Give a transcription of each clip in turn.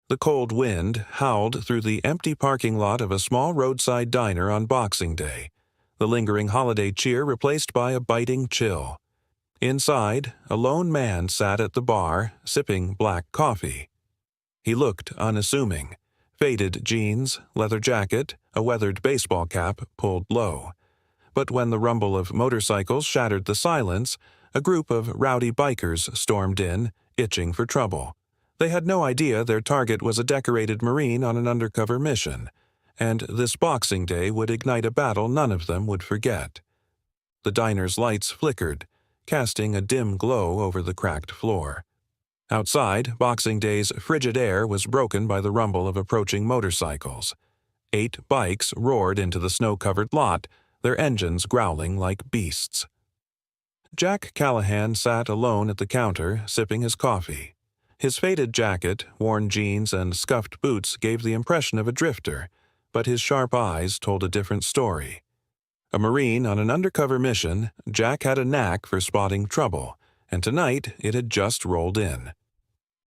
The cold wind howled through the empty parking lot of a small roadside diner on Boxing Day, the lingering holiday cheer replaced by a biting chill. Inside, a lone man sat at the bar, sipping black coffee. He looked unassuming. Faded jeans, leather jacket, a weathered baseball cap pulled low. But when the rumble of motorcycles shattered the silence, a group of rowdy bikers stormed in, itching for trouble. They had no idea their target was a decorated Marine on an undercover mission, and this Boxing Day would ignite a battle none of them would forget. The diner's lights flickered, casting a dim glow over the cracked floor. Outside, Boxing Day's frigid air was broken by the rumble of approaching motorcycles. 8 bikes roared into the snow-covered lot, their engines growling like beasts. Jack Callahan sat alone at the counter, sipping his coffee. His faded jacket, worn jeans, and scuffed boots gave the impression of a drifter, but his sharp eyes told a different story. A Marine on an undercover mission, Jack had a knack for spotting trouble, and tonight it had just rolled in.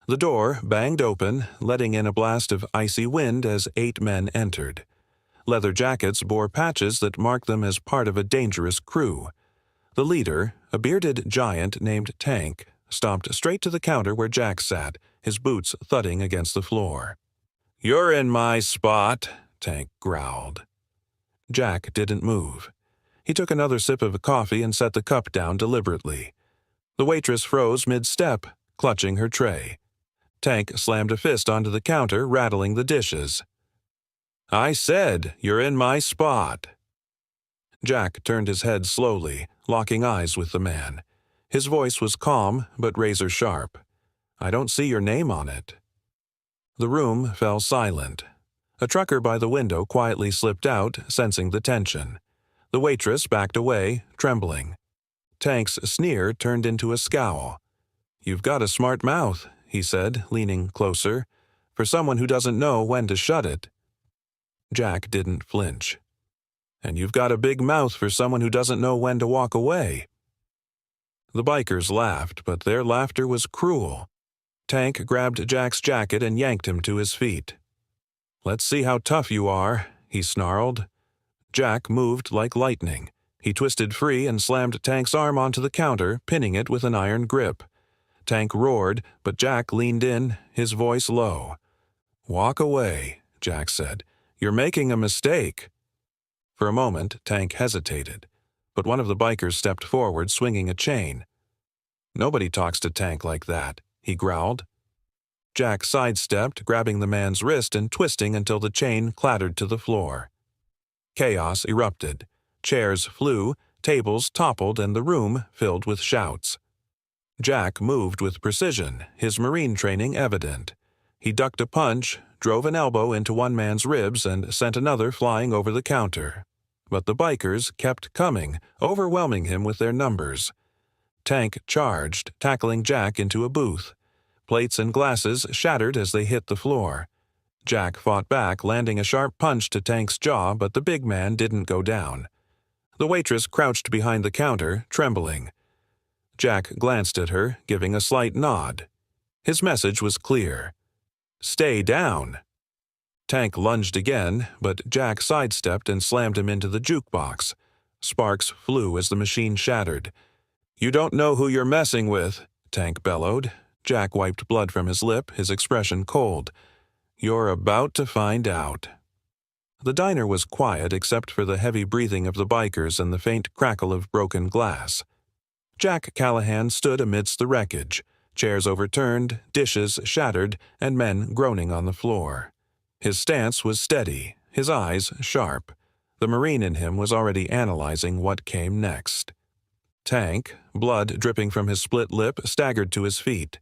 The door banged open, letting in a blast of icy wind as 8 men entered. Leather jackets bore patches that marked them as part of a dangerous crew. The leader, a bearded giant named Tank, stomped straight to the counter where Jack sat, his boots thudding against the floor. "You're in my spot," Tank growled. Jack didn't move. He took another sip of coffee and set the cup down deliberately. The waitress froze mid-step, clutching her tray. Tank slammed a fist onto the counter, rattling the dishes. "I said, you're in my spot." Jack turned his head slowly, locking eyes with the man. His voice was calm, but razor-sharp. "I don't see your name on it." The room fell silent. A trucker by the window quietly slipped out, sensing the tension. The waitress backed away, trembling. Tank's sneer turned into a scowl. "You've got a smart mouth," he said, leaning closer, "for someone who doesn't know when to shut it." Jack didn't flinch. "And you've got a big mouth for someone who doesn't know when to walk away." The bikers laughed, but their laughter was cruel. Tank grabbed Jack's jacket and yanked him to his feet. "Let's see how tough you are," he snarled. Jack moved like lightning. He twisted free and slammed Tank's arm onto the counter, pinning it with an iron grip. Tank roared, but Jack leaned in, his voice low. "Walk away," Jack said. "You're making a mistake." For a moment, Tank hesitated, but one of the bikers stepped forward, swinging a chain. "Nobody talks to Tank like that," he growled. Jack sidestepped, grabbing the man's wrist and twisting until the chain clattered to the floor. Chaos erupted. Chairs flew, tables toppled, and the room filled with shouts. Jack moved with precision, his Marine training evident. He ducked a punch, drove an elbow into one man's ribs, and sent another flying over the counter. But the bikers kept coming, overwhelming him with their numbers. Tank charged, tackling Jack into a booth. Plates and glasses shattered as they hit the floor. Jack fought back, landing a sharp punch to Tank's jaw, but the big man didn't go down. The waitress crouched behind the counter, trembling. Jack glanced at her, giving a slight nod. His message was clear. "Stay down." Tank lunged again, but Jack sidestepped and slammed him into the jukebox. Sparks flew as the machine shattered. "You don't know who you're messing with," Tank bellowed. Jack wiped blood from his lip, his expression cold. "You're about to find out." The diner was quiet except for the heavy breathing of the bikers and the faint crackle of broken glass. Jack Callahan stood amidst the wreckage, chairs overturned, dishes shattered, and men groaning on the floor. His stance was steady, his eyes sharp. The Marine in him was already analyzing what came next. Tank, blood dripping from his split lip, staggered to his feet.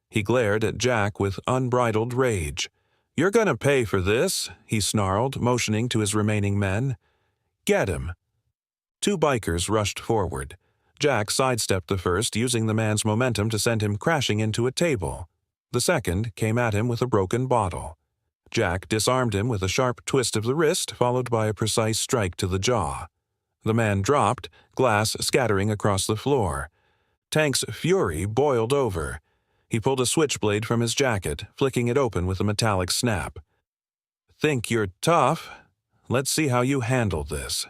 He glared at Jack with unbridled rage. "You're gonna pay for this," he snarled, motioning to his remaining men. "Get him." 2 bikers rushed forward. Jack sidestepped the first, using the man's momentum to send him crashing into a table. The second came at him with a broken bottle. Jack disarmed him with a sharp twist of the wrist, followed by a precise strike to the jaw. The man dropped, glass scattering across the floor. Tank's fury boiled over. He pulled a switchblade from his jacket, flicking it open with a metallic snap. "Think you're tough? Let's see how you handle this."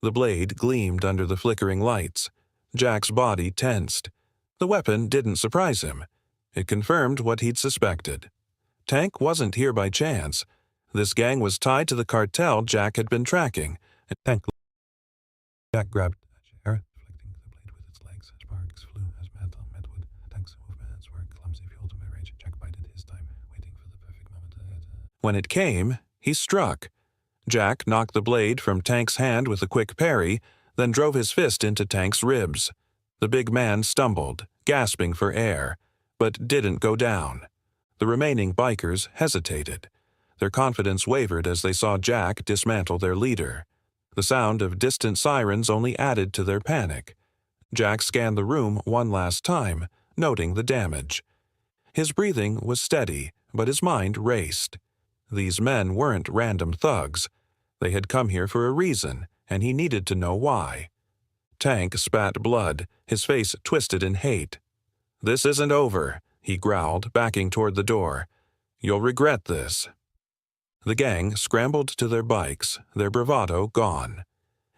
The blade gleamed under the flickering lights. Jack's body tensed. The weapon didn't surprise him. It confirmed what he'd suspected. Tank wasn't here by chance. This gang was tied to the cartel Jack had been tracking. Jack grabbed a chair, deflecting the blade with its legs. Sparks flew as metal met wood. Tank's movements were clumsy, fuel to my rage. Jack bided his time, waiting for the perfect moment to hit. When it came, he struck. Jack knocked the blade from Tank's hand with a quick parry, then drove his fist into Tank's ribs. The big man stumbled, gasping for air, but didn't go down. The remaining bikers hesitated. Their confidence wavered as they saw Jack dismantle their leader. The sound of distant sirens only added to their panic. Jack scanned the room one last time, noting the damage. His breathing was steady, but his mind raced. These men weren't random thugs. They had come here for a reason, and he needed to know why. Tank spat blood, his face twisted in hate. "This isn't over," he growled, backing toward the door. "You'll regret this." The gang scrambled to their bikes, their bravado gone.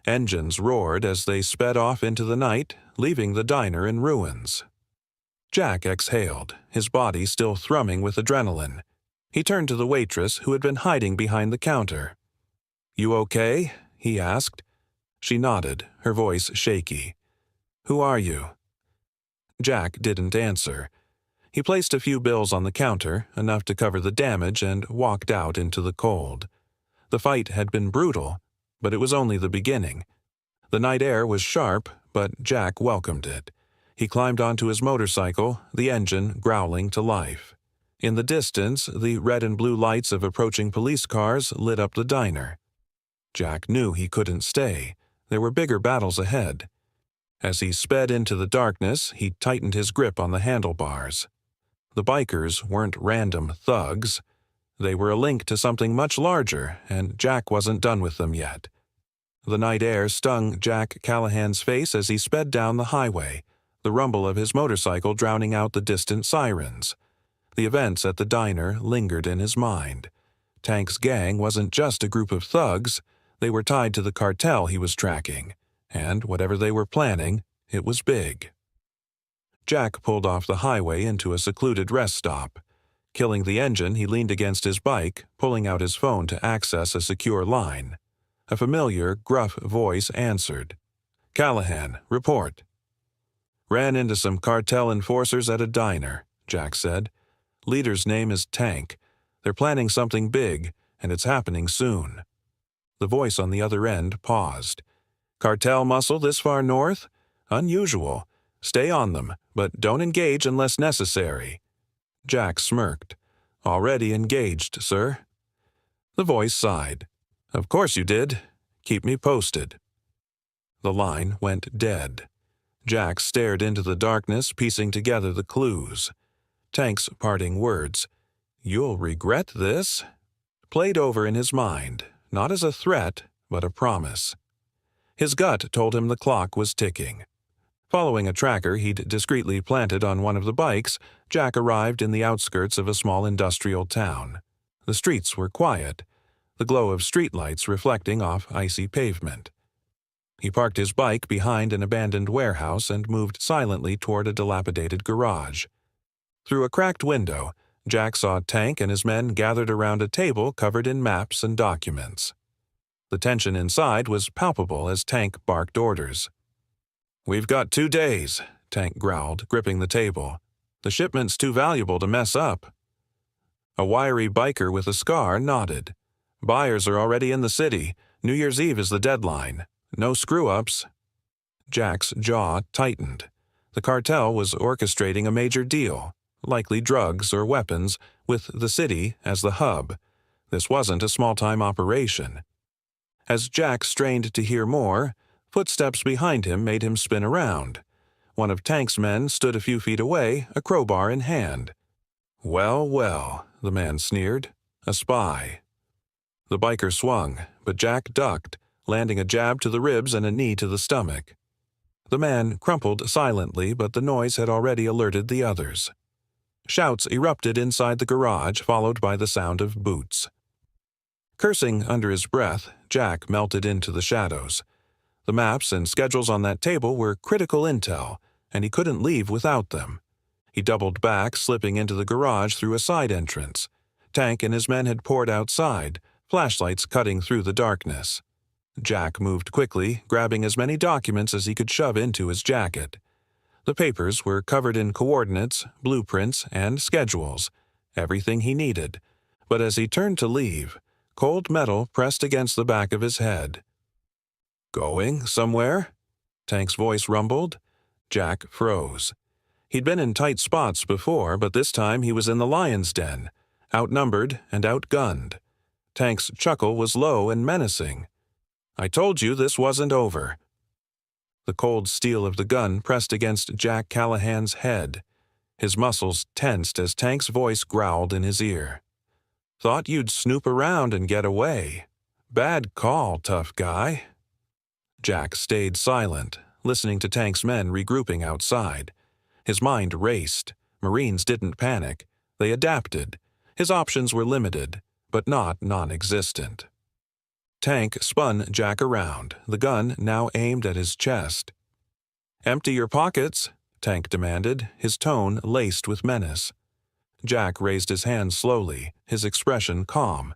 Engines roared as they sped off into the night, leaving the diner in ruins. Jack exhaled, his body still thrumming with adrenaline. He turned to the waitress who had been hiding behind the counter. "You okay?" he asked. She nodded, her voice shaky. "Who are you?" Jack didn't answer. He placed a few bills on the counter, enough to cover the damage, and walked out into the cold. The fight had been brutal, but it was only the beginning. The night air was sharp, but Jack welcomed it. He climbed onto his motorcycle, the engine growling to life. In the distance, the red and blue lights of approaching police cars lit up the diner. Jack knew he couldn't stay. There were bigger battles ahead. As he sped into the darkness, he tightened his grip on the handlebars. The bikers weren't random thugs. They were a link to something much larger, and Jack wasn't done with them yet. The night air stung Jack Callahan's face as he sped down the highway, the rumble of his motorcycle drowning out the distant sirens. The events at the diner lingered in his mind. Tank's gang wasn't just a group of thugs. They were tied to the cartel he was tracking, and whatever they were planning, it was big. Jack pulled off the highway into a secluded rest stop. Killing the engine, he leaned against his bike, pulling out his phone to access a secure line. A familiar, gruff voice answered. "Callahan, report." "Ran into some cartel enforcers at a diner," Jack said. "Leader's name is Tank. They're planning something big, and it's happening soon." The voice on the other end paused. "Cartel muscle this far north? Unusual. Stay on them, but don't engage unless necessary." Jack smirked. "Already engaged, sir." The voice sighed. "Of course you did. Keep me posted." The line went dead. Jack stared into the darkness, piecing together the clues. Tank's parting words, "You'll regret this," played over in his mind, not as a threat, but a promise. His gut told him the clock was ticking. Following a tracker he'd discreetly planted on one of the bikes, Jack arrived in the outskirts of a small industrial town. The streets were quiet, the glow of streetlights reflecting off icy pavement. He parked his bike behind an abandoned warehouse and moved silently toward a dilapidated garage. Through a cracked window, Jack saw Tank and his men gathered around a table covered in maps and documents. The tension inside was palpable as Tank barked orders. "We've got 2 days," Tank growled, gripping the table. "The shipment's too valuable to mess up." A wiry biker with a scar nodded. "Buyers are already in the city. New Year's Eve is the deadline. No screw-ups." Jack's jaw tightened. The cartel was orchestrating a major deal, likely drugs or weapons, with the city as the hub. This wasn't a small-time operation. As Jack strained to hear more, footsteps behind him made him spin around. One of Tank's men stood a few feet away, a crowbar in hand. "Well, well," the man sneered. "A spy." The biker swung, but Jack ducked, landing a jab to the ribs and a knee to the stomach. The man crumpled silently, but the noise had already alerted the others. Shouts erupted inside the garage, followed by the sound of boots. Cursing under his breath, Jack melted into the shadows. The maps and schedules on that table were critical intel, and he couldn't leave without them. He doubled back, slipping into the garage through a side entrance. Tank and his men had poured outside, flashlights cutting through the darkness. Jack moved quickly, grabbing as many documents as he could shove into his jacket. The papers were covered in coordinates, blueprints, and schedules, everything he needed. But as he turned to leave, cold metal pressed against the back of his head. "Going somewhere?" Tank's voice rumbled. Jack froze. He'd been in tight spots before, but this time he was in the lion's den, outnumbered and outgunned. Tank's chuckle was low and menacing. "I told you this wasn't over." The cold steel of the gun pressed against Jack Callahan's head. His muscles tensed as Tank's voice growled in his ear. "Thought you'd snoop around and get away. Bad call, tough guy." Jack stayed silent, listening to Tank's men regrouping outside. His mind raced. Marines didn't panic. They adapted. His options were limited, but not non-existent. Tank spun Jack around, the gun now aimed at his chest. "Empty your pockets," Tank demanded, his tone laced with menace. Jack raised his hand slowly, his expression calm.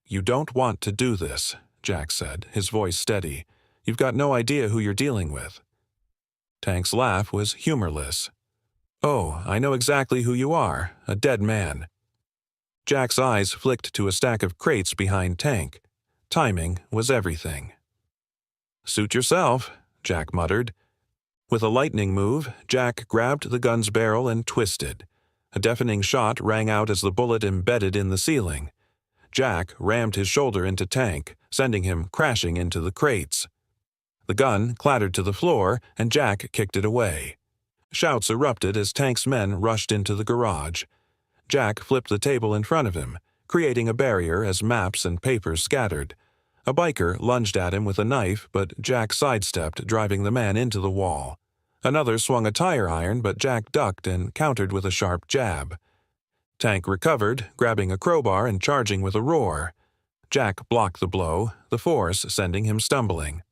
"You don't want to do this," Jack said, his voice steady. "You've got no idea who you're dealing with." Tank's laugh was humorless. "Oh, I know exactly who you are, a dead man." Jack's eyes flicked to a stack of crates behind Tank. Timing was everything. "Suit yourself," Jack muttered. With a lightning move, Jack grabbed the gun's barrel and twisted. A deafening shot rang out as the bullet embedded in the ceiling. Jack rammed his shoulder into Tank, sending him crashing into the crates. The gun clattered to the floor, and Jack kicked it away. Shouts erupted as Tank's men rushed into the garage. Jack flipped the table in front of him, creating a barrier as maps and papers scattered. A biker lunged at him with a knife, but Jack sidestepped, driving the man into the wall. Another swung a tire iron, but Jack ducked and countered with a sharp jab. Tank recovered, grabbing a crowbar and charging with a roar. Jack blocked the blow, the force sending him stumbling.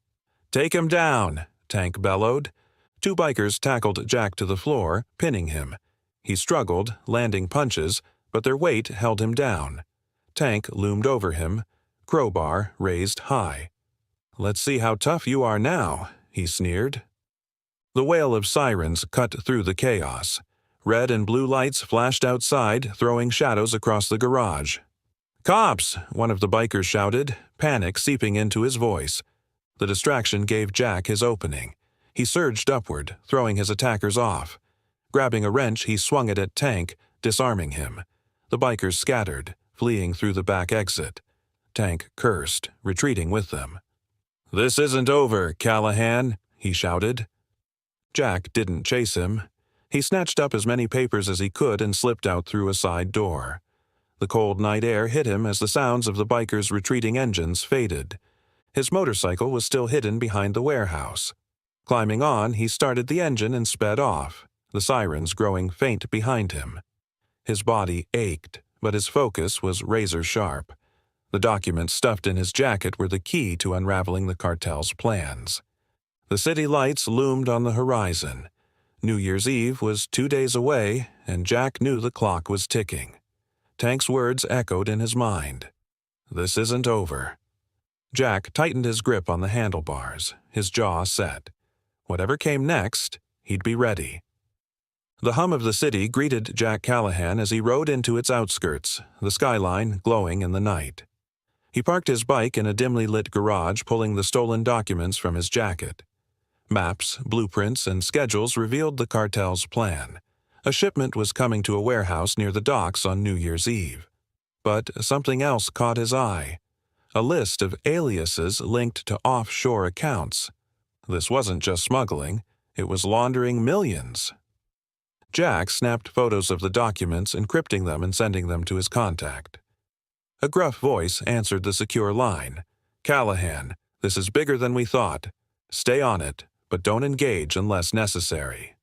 "Take him down," Tank bellowed. Two bikers tackled Jack to the floor, pinning him. He struggled, landing punches, but their weight held him down. Tank loomed over him, crowbar raised high. "Let's see how tough you are now," he sneered. The wail of sirens cut through the chaos. Red and blue lights flashed outside, throwing shadows across the garage. "Cops!" one of the bikers shouted, panic seeping into his voice. The distraction gave Jack his opening. He surged upward, throwing his attackers off. Grabbing a wrench, he swung it at Tank, disarming him. The bikers scattered, fleeing through the back exit. Tank cursed, retreating with them. "This isn't over, Callahan," he shouted. Jack didn't chase him. He snatched up as many papers as he could and slipped out through a side door. The cold night air hit him as the sounds of the bikers' retreating engines faded. His motorcycle was still hidden behind the warehouse. Climbing on, he started the engine and sped off, the sirens growing faint behind him. His body ached, but his focus was razor-sharp. The documents stuffed in his jacket were the key to unraveling the cartel's plans. The city lights loomed on the horizon. New Year's Eve was 2 days away, and Jack knew the clock was ticking. Tank's words echoed in his mind. "This isn't over." Jack tightened his grip on the handlebars, his jaw set. Whatever came next, he'd be ready. The hum of the city greeted Jack Callahan as he rode into its outskirts, the skyline glowing in the night. He parked his bike in a dimly lit garage, pulling the stolen documents from his jacket. Maps, blueprints, and schedules revealed the cartel's plan. A shipment was coming to a warehouse near the docks on New Year's Eve. But something else caught his eye. A list of aliases linked to offshore accounts. This wasn't just smuggling, it was laundering millions. Jack snapped photos of the documents, encrypting them and sending them to his contact. A gruff voice answered the secure line. "Callahan, this is bigger than we thought. Stay on it, but don't engage unless necessary."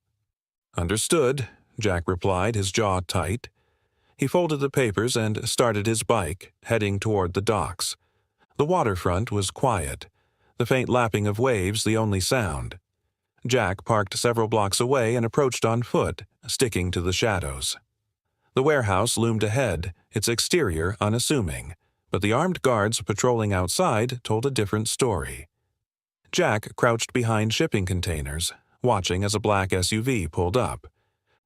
"Understood," Jack replied, his jaw tight. He folded the papers and started his bike, heading toward the docks. The waterfront was quiet, the faint lapping of waves the only sound. Jack parked several blocks away and approached on foot, sticking to the shadows. The warehouse loomed ahead, its exterior unassuming, but the armed guards patrolling outside told a different story. Jack crouched behind shipping containers, watching as a black SUV pulled up.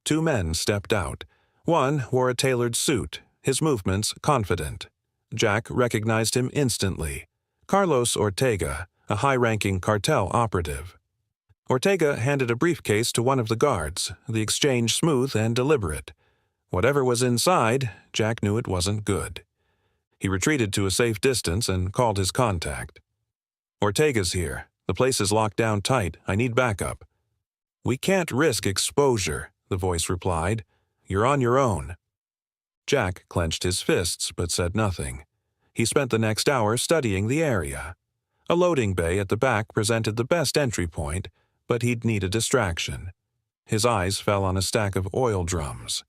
Two men stepped out. One wore a tailored suit, his movements confident. Jack recognized him instantly. Carlos Ortega, a high-ranking cartel operative. Ortega handed a briefcase to one of the guards, the exchange smooth and deliberate. Whatever was inside, Jack knew it wasn't good. He retreated to a safe distance and called his contact. "Ortega's here. The place is locked down tight. I need backup." "We can't risk exposure," the voice replied. "You're on your own." Jack clenched his fists but said nothing. He spent the next hour studying the area. A loading bay at the back presented the best entry point, but he'd need a distraction. His eyes fell on a stack of oil drums.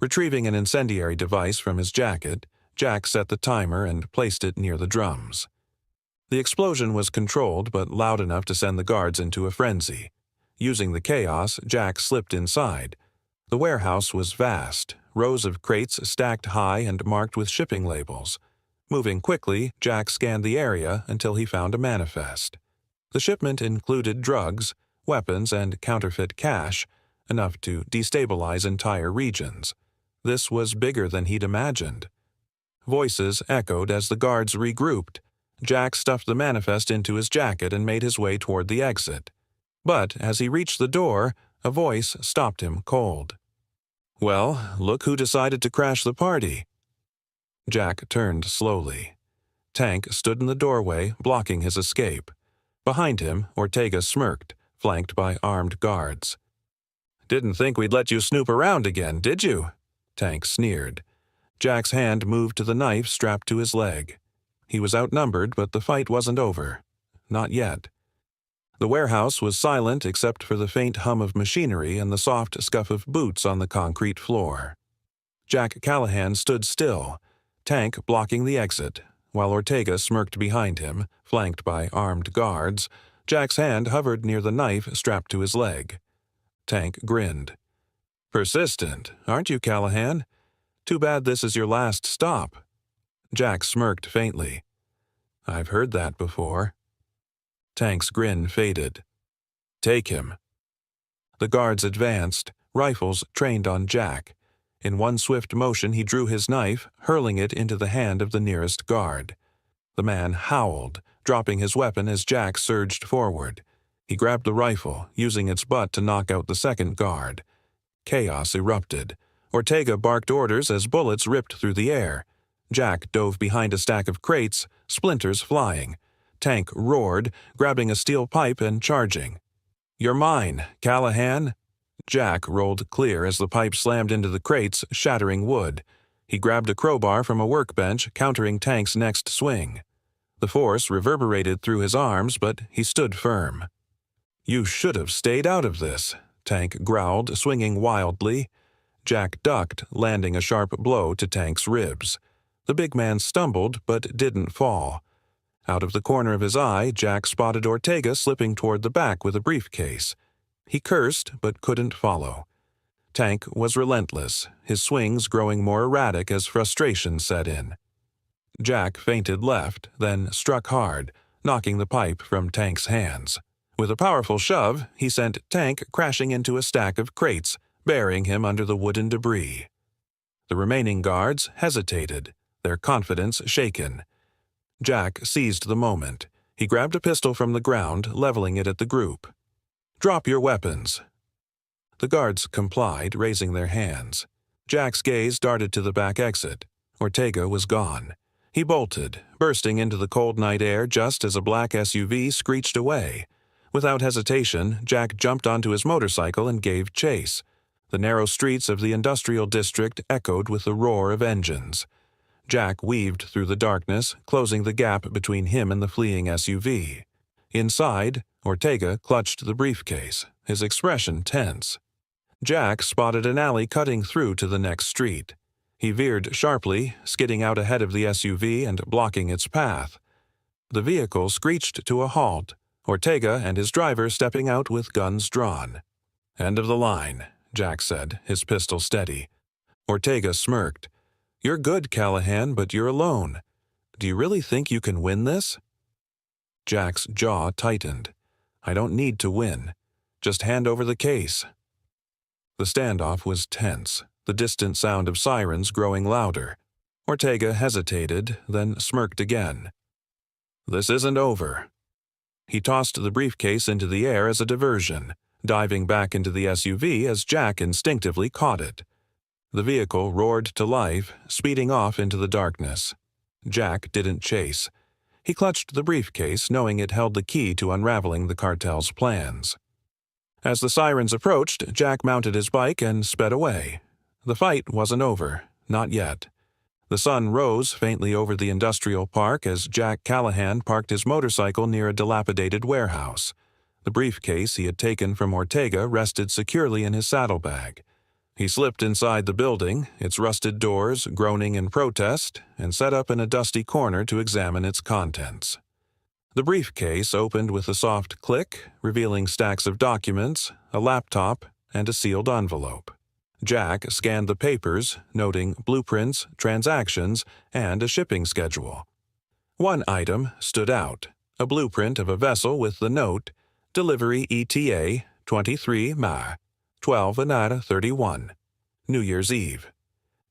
Retrieving an incendiary device from his jacket, Jack set the timer and placed it near the drums. The explosion was controlled but loud enough to send the guards into a frenzy. Using the chaos, Jack slipped inside. The warehouse was vast, rows of crates stacked high and marked with shipping labels. Moving quickly, Jack scanned the area until he found a manifest. The shipment included drugs, weapons, and counterfeit cash, enough to destabilize entire regions. This was bigger than he'd imagined. Voices echoed as the guards regrouped. Jack stuffed the manifest into his jacket and made his way toward the exit. But as he reached the door, a voice stopped him cold. "Well, look who decided to crash the party." Jack turned slowly. Tank stood in the doorway, blocking his escape. Behind him, Ortega smirked, flanked by armed guards. "Didn't think we'd let you snoop around again, did you?" Tank sneered. Jack's hand moved to the knife strapped to his leg. He was outnumbered, but the fight wasn't over. Not yet. The warehouse was silent except for the faint hum of machinery and the soft scuff of boots on the concrete floor. Jack Callahan stood still, Tank blocking the exit, while Ortega smirked behind him, flanked by armed guards. Jack's hand hovered near the knife strapped to his leg. Tank grinned. "Persistent, aren't you, Callahan? Too bad this is your last stop." Jack smirked faintly. "I've heard that before." Tank's grin faded. "Take him." The guards advanced, rifles trained on Jack. In one swift motion he drew his knife, hurling it into the hand of the nearest guard. The man howled, dropping his weapon as Jack surged forward. He grabbed the rifle, using its butt to knock out the second guard. Chaos erupted. Ortega barked orders as bullets ripped through the air. Jack dove behind a stack of crates, splinters flying. Tank roared, grabbing a steel pipe and charging. "You're mine, Callahan." Jack rolled clear as the pipe slammed into the crates, shattering wood. He grabbed a crowbar from a workbench, countering Tank's next swing. The force reverberated through his arms, but he stood firm. "You should have stayed out of this," Tank growled, swinging wildly. Jack ducked, landing a sharp blow to Tank's ribs. The big man stumbled, but didn't fall. Out of the corner of his eye, Jack spotted Ortega slipping toward the back with a briefcase. He cursed, but couldn't follow. Tank was relentless, his swings growing more erratic as frustration set in. Jack feinted left, then struck hard, knocking the pipe from Tank's hands. With a powerful shove, he sent Tank crashing into a stack of crates, burying him under the wooden debris. The remaining guards hesitated, their confidence shaken. Jack seized the moment. He grabbed a pistol from the ground, leveling it at the group. "Drop your weapons." The guards complied, raising their hands. Jack's gaze darted to the back exit. Ortega was gone. He bolted, bursting into the cold night air just as a black SUV screeched away. Without hesitation, Jack jumped onto his motorcycle and gave chase. The narrow streets of the industrial district echoed with the roar of engines. Jack weaved through the darkness, closing the gap between him and the fleeing SUV. Inside, Ortega clutched the briefcase, his expression tense. Jack spotted an alley cutting through to the next street. He veered sharply, skidding out ahead of the SUV and blocking its path. The vehicle screeched to a halt, Ortega and his driver stepping out with guns drawn. "End of the line," Jack said, his pistol steady. Ortega smirked. "You're good, Callahan, but you're alone. Do you really think you can win this?" Jack's jaw tightened. "I don't need to win. Just hand over the case." The standoff was tense, the distant sound of sirens growing louder. Ortega hesitated, then smirked again. "This isn't over." He tossed the briefcase into the air as a diversion, diving back into the SUV as Jack instinctively caught it. The vehicle roared to life, speeding off into the darkness. Jack didn't chase. He clutched the briefcase, knowing it held the key to unraveling the cartel's plans. As the sirens approached, Jack mounted his bike and sped away. The fight wasn't over, not yet. The sun rose faintly over the industrial park as Jack Callahan parked his motorcycle near a dilapidated warehouse. The briefcase he had taken from Ortega rested securely in his saddlebag. He slipped inside the building, its rusted doors groaning in protest, and set up in a dusty corner to examine its contents. The briefcase opened with a soft click, revealing stacks of documents, a laptop, and a sealed envelope. Jack scanned the papers, noting blueprints, transactions, and a shipping schedule. One item stood out, a blueprint of a vessel with the note, "Delivery ETA 23 Mai, 12:31, New Year's Eve."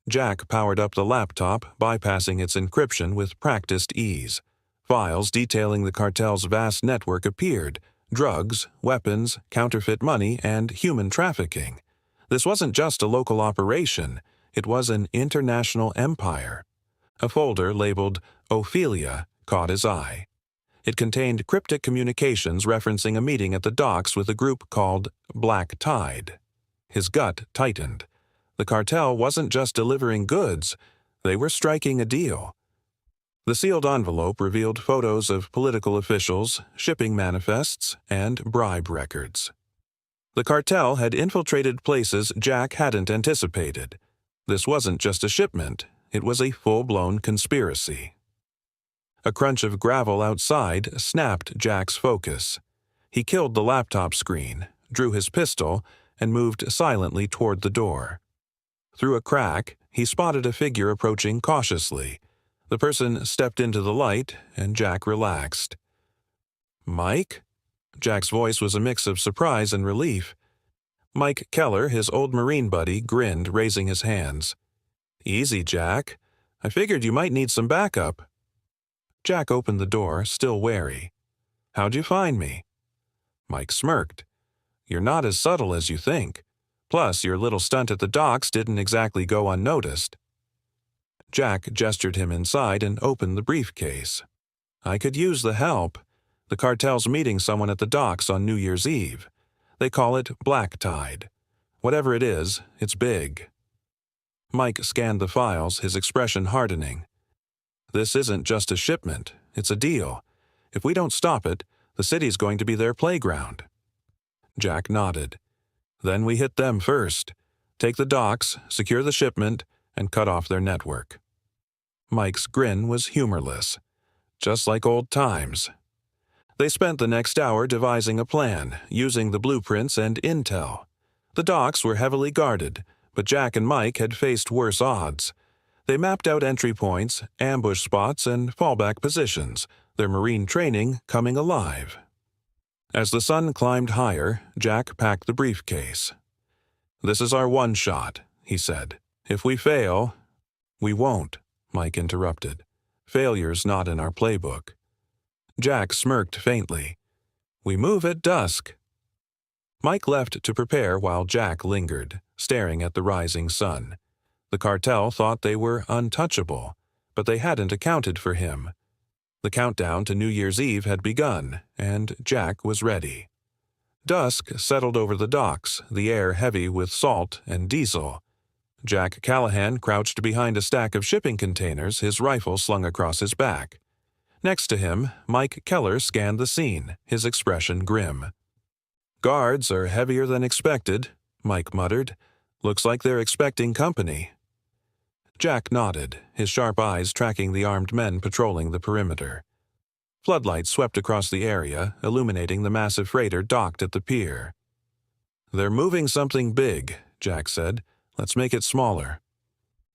Jack powered up the laptop, bypassing its encryption with practiced ease. Files detailing the cartel's vast network appeared: drugs, weapons, counterfeit money, and human trafficking. This wasn't just a local operation, it was an international empire. A folder labeled Ophelia caught his eye. It contained cryptic communications referencing a meeting at the docks with a group called Black Tide. His gut tightened. The cartel wasn't just delivering goods, they were striking a deal. The sealed envelope revealed photos of political officials, shipping manifests, and bribe records. The cartel had infiltrated places Jack hadn't anticipated. This wasn't just a shipment, it was a full-blown conspiracy. A crunch of gravel outside snapped Jack's focus. He killed the laptop screen, drew his pistol, and moved silently toward the door. Through a crack, he spotted a figure approaching cautiously. The person stepped into the light, and Jack relaxed. "Mike?" Jack's voice was a mix of surprise and relief. Mike Keller, his old Marine buddy, grinned, raising his hands. "Easy, Jack. I figured you might need some backup." Jack opened the door, still wary. "How'd you find me?" Mike smirked. "You're not as subtle as you think. Plus, your little stunt at the docks didn't exactly go unnoticed." Jack gestured him inside and opened the briefcase. "I could use the help. The cartel's meeting someone at the docks on New Year's Eve. They call it Black Tide. Whatever it is, it's big." Mike scanned the files, his expression hardening. "This isn't just a shipment, it's a deal. If we don't stop it, the city's going to be their playground." Jack nodded. "Then we hit them first. Take the docks, secure the shipment, and cut off their network." Mike's grin was humorless. Just like old times. They spent the next hour devising a plan, using the blueprints and intel. The docks were heavily guarded, but Jack and Mike had faced worse odds. They mapped out entry points, ambush spots, and fallback positions, their marine training coming alive. As the sun climbed higher, Jack packed the briefcase. "This is our one shot," he said. "If we fail—" "We won't," Mike interrupted. "Failure's not in our playbook." Jack smirked faintly. "We move at dusk." Mike left to prepare while Jack lingered, staring at the rising sun. The cartel thought they were untouchable, but they hadn't accounted for him. The countdown to New Year's Eve had begun, and Jack was ready. Dusk settled over the docks, the air heavy with salt and diesel. Jack Callahan crouched behind a stack of shipping containers, his rifle slung across his back. Next to him, Mike Keller scanned the scene, his expression grim. "Guards are heavier than expected," Mike muttered. "Looks like they're expecting company." Jack nodded, his sharp eyes tracking the armed men patrolling the perimeter. Floodlights swept across the area, illuminating the massive freighter docked at the pier. "They're moving something big," Jack said. "Let's make it smaller."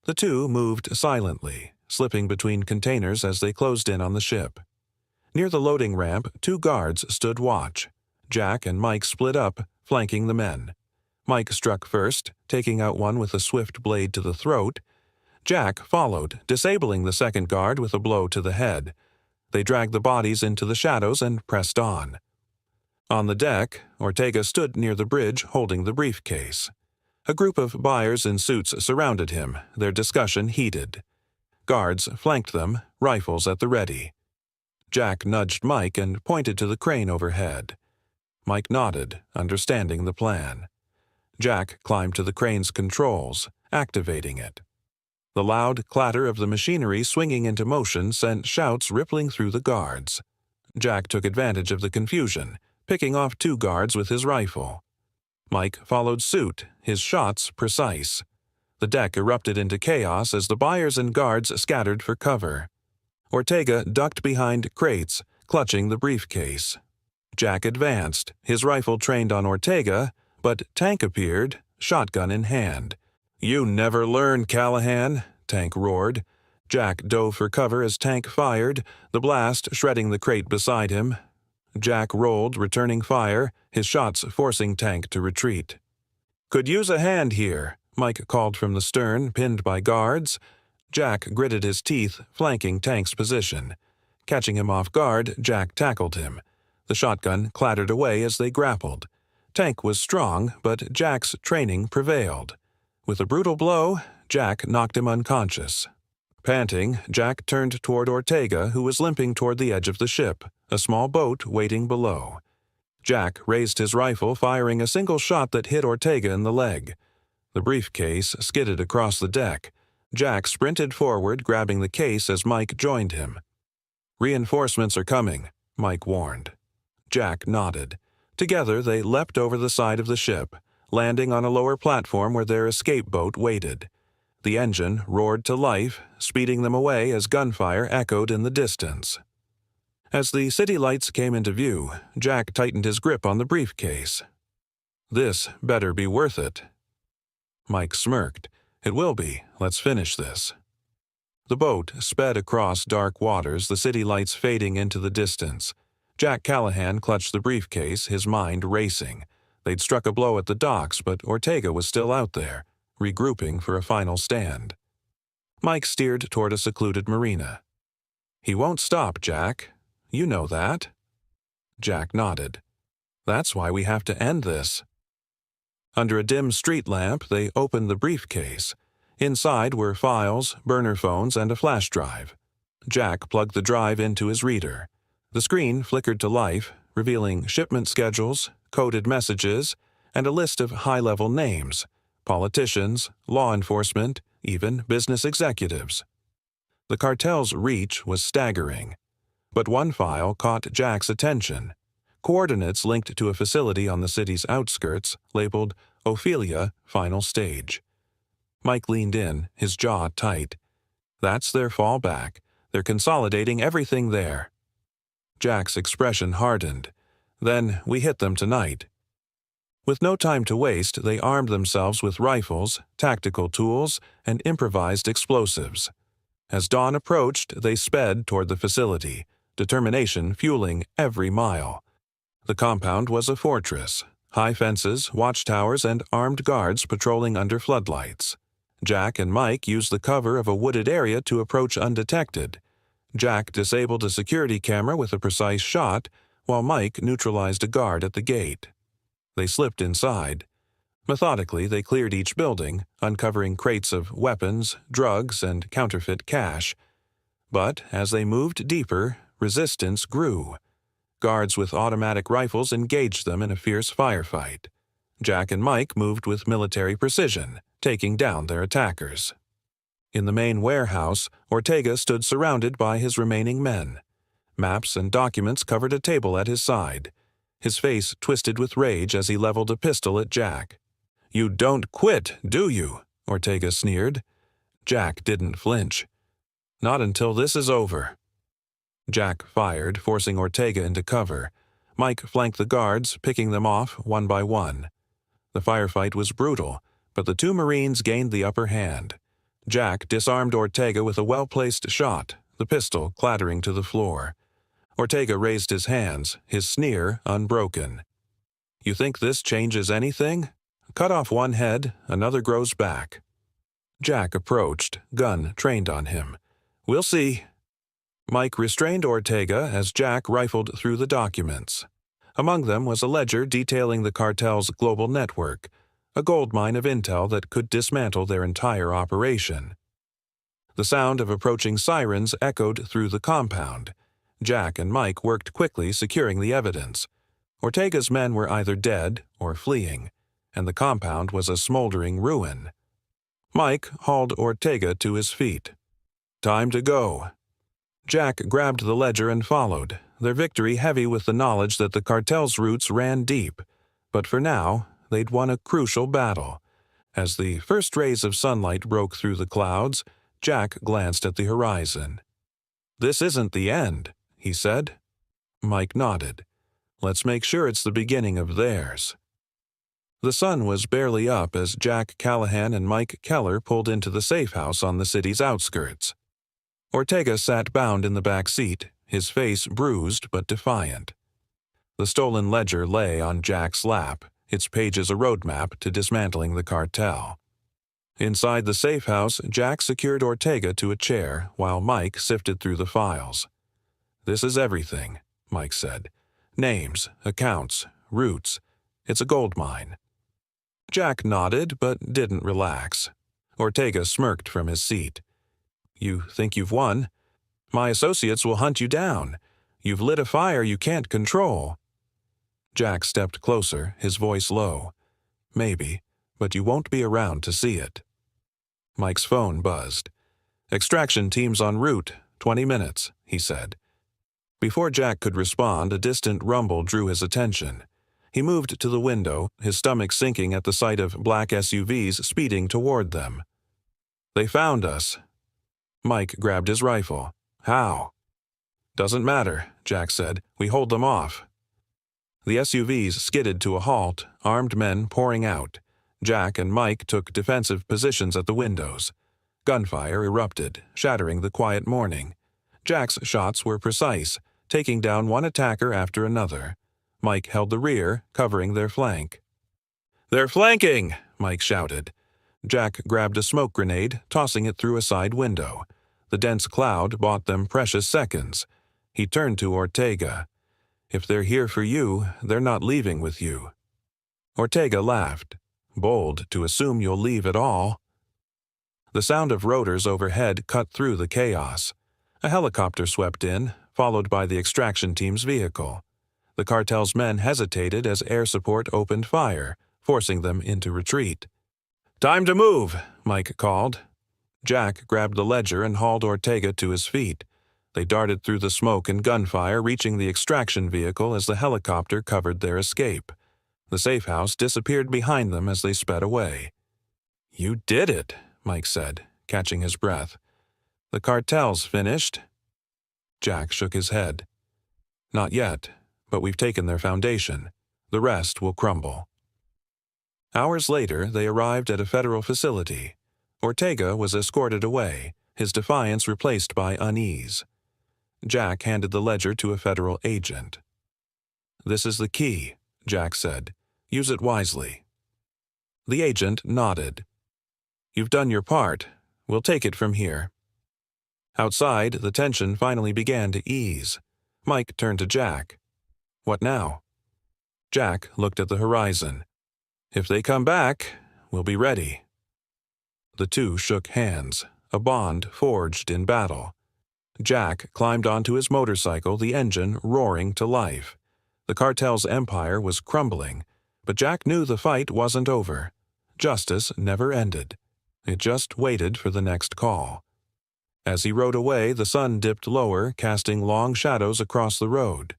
The two moved silently, slipping between containers as they closed in on the ship. Near the loading ramp, two guards stood watch. Jack and Mike split up, flanking the men. Mike struck first, taking out one with a swift blade to the throat. Jack followed, disabling the second guard with a blow to the head. They dragged the bodies into the shadows and pressed on. On the deck, Ortega stood near the bridge holding the briefcase. A group of buyers in suits surrounded him, their discussion heated. Guards flanked them, rifles at the ready. Jack nudged Mike and pointed to the crane overhead. Mike nodded, understanding the plan. Jack climbed to the crane's controls, activating it. The loud clatter of the machinery swinging into motion sent shouts rippling through the guards. Jack took advantage of the confusion, picking off two guards with his rifle. Mike followed suit, his shots precise. The deck erupted into chaos as the buyers and guards scattered for cover. Ortega ducked behind crates, clutching the briefcase. Jack advanced, his rifle trained on Ortega, but Tank appeared, shotgun in hand. "You never learn, Callahan," Tank roared. Jack dove for cover as Tank fired, the blast shredding the crate beside him. Jack rolled, returning fire, his shots forcing Tank to retreat. "Could use a hand here," Mike called from the stern, pinned by guards. Jack gritted his teeth, flanking Tank's position. Catching him off guard, Jack tackled him. The shotgun clattered away as they grappled. Tank was strong, but Jack's training prevailed. With a brutal blow, Jack knocked him unconscious. Panting, Jack turned toward Ortega, who was limping toward the edge of the ship, a small boat waiting below. Jack raised his rifle, firing a single shot that hit Ortega in the leg. The briefcase skidded across the deck. Jack sprinted forward, grabbing the case as Mike joined him. "Reinforcements are coming," Mike warned. Jack nodded. Together they leapt over the side of the ship, landing on a lower platform where their escape boat waited. The engine roared to life, speeding them away as gunfire echoed in the distance. As the city lights came into view, Jack tightened his grip on the briefcase. "This better be worth it." Mike smirked. "It will be. Let's finish this." The boat sped across dark waters, the city lights fading into the distance. Jack Callahan clutched the briefcase, his mind racing. They'd struck a blow at the docks, but Ortega was still out there, regrouping for a final stand. Mike steered toward a secluded marina. "He won't stop, Jack. You know that." Jack nodded. "That's why we have to end this." Under a dim street lamp, they opened the briefcase. Inside were files, burner phones, and a flash drive. Jack plugged the drive into his reader. The screen flickered to life, revealing shipment schedules, coded messages, and a list of high-level names: politicians, law enforcement, even business executives. The cartel's reach was staggering. But one file caught Jack's attention: coordinates linked to a facility on the city's outskirts, labeled Ophelia Final Stage. Mike leaned in, his jaw tight. That's their fallback. They're consolidating everything there. Jack's expression hardened. "Then we hit them tonight." With no time to waste, they armed themselves with rifles, tactical tools, and improvised explosives. As dawn approached, they sped toward the facility, determination fueling every mile. The compound was a fortress, high fences, watchtowers, and armed guards patrolling under floodlights. Jack and Mike used the cover of a wooded area to approach undetected. Jack disabled a security camera with a precise shot, while Mike neutralized a guard at the gate. They slipped inside. Methodically, they cleared each building, uncovering crates of weapons, drugs, and counterfeit cash. But as they moved deeper, resistance grew. Guards with automatic rifles engaged them in a fierce firefight. Jack and Mike moved with military precision, taking down their attackers. In the main warehouse, Ortega stood surrounded by his remaining men. Maps and documents covered a table at his side. His face twisted with rage as he leveled a pistol at Jack. "You don't quit, do you?" Ortega sneered. Jack didn't flinch. "Not until this is over." Jack fired, forcing Ortega into cover. Mike flanked the guards, picking them off one by one. The firefight was brutal, but the two Marines gained the upper hand. Jack disarmed Ortega with a well-placed shot, the pistol clattering to the floor. Ortega raised his hands, his sneer unbroken. "You think this changes anything? Cut off one head, another grows back." Jack approached, gun trained on him. "We'll see." Mike restrained Ortega as Jack rifled through the documents. Among them was a ledger detailing the cartel's global network, a goldmine of intel that could dismantle their entire operation. The sound of approaching sirens echoed through the compound. Jack and Mike worked quickly securing the evidence. Ortega's men were either dead or fleeing, and the compound was a smoldering ruin. Mike hauled Ortega to his feet. "Time to go." Jack grabbed the ledger and followed, their victory heavy with the knowledge that the cartel's roots ran deep. But for now, they'd won a crucial battle. As the first rays of sunlight broke through the clouds, Jack glanced at the horizon. "This isn't the end," he said. Mike nodded. "Let's make sure it's the beginning of theirs." The sun was barely up as Jack Callahan and Mike Keller pulled into the safe house on the city's outskirts. Ortega sat bound in the back seat, his face bruised but defiant. The stolen ledger lay on Jack's lap, its pages a roadmap to dismantling the cartel. Inside the safe house, Jack secured Ortega to a chair while Mike sifted through the files. "This is everything," Mike said. "Names, accounts, routes. It's a gold mine." Jack nodded but didn't relax. Ortega smirked from his seat. "You think you've won? My associates will hunt you down. You've lit a fire you can't control." Jack stepped closer, his voice low. "Maybe, but you won't be around to see it." Mike's phone buzzed. "Extraction team's en route. 20 minutes, he said. Before Jack could respond, a distant rumble drew his attention. He moved to the window, his stomach sinking at the sight of black SUVs speeding toward them. "They found us." Mike grabbed his rifle. "How?" "Doesn't matter," Jack said. "We hold them off." The SUVs skidded to a halt, armed men pouring out. Jack and Mike took defensive positions at the windows. Gunfire erupted, shattering the quiet morning. Jack's shots were precise, taking down one attacker after another. Mike held the rear, covering their flank. "They're flanking!" Mike shouted. Jack grabbed a smoke grenade, tossing it through a side window. The dense cloud bought them precious seconds. He turned to Ortega. "If they're here for you, they're not leaving with you." Ortega laughed. "Bold to assume you'll leave at all." The sound of rotors overhead cut through the chaos. A helicopter swept in, followed by the extraction team's vehicle. The cartel's men hesitated as air support opened fire, forcing them into retreat. "Time to move," Mike called. Jack grabbed the ledger and hauled Ortega to his feet. They darted through the smoke and gunfire, reaching the extraction vehicle as the helicopter covered their escape. The safe house disappeared behind them as they sped away. "You did it," Mike said, catching his breath. "The cartel's finished." Jack shook his head. "Not yet, but we've taken their foundation. The rest will crumble." Hours later, they arrived at a federal facility. Ortega was escorted away, his defiance replaced by unease. Jack handed the ledger to a federal agent. "This is the key," Jack said. "Use it wisely." The agent nodded. "You've done your part. We'll take it from here." Outside, the tension finally began to ease. Mike turned to Jack. "What now?" Jack looked at the horizon. "If they come back, we'll be ready." The two shook hands, a bond forged in battle. Jack climbed onto his motorcycle, the engine roaring to life. The cartel's empire was crumbling, but Jack knew the fight wasn't over. Justice never ended. It just waited for the next call. As he rode away, the sun dipped lower, casting long shadows across the road.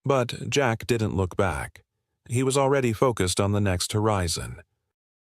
But Jack didn't look back. He was already focused on the next horizon.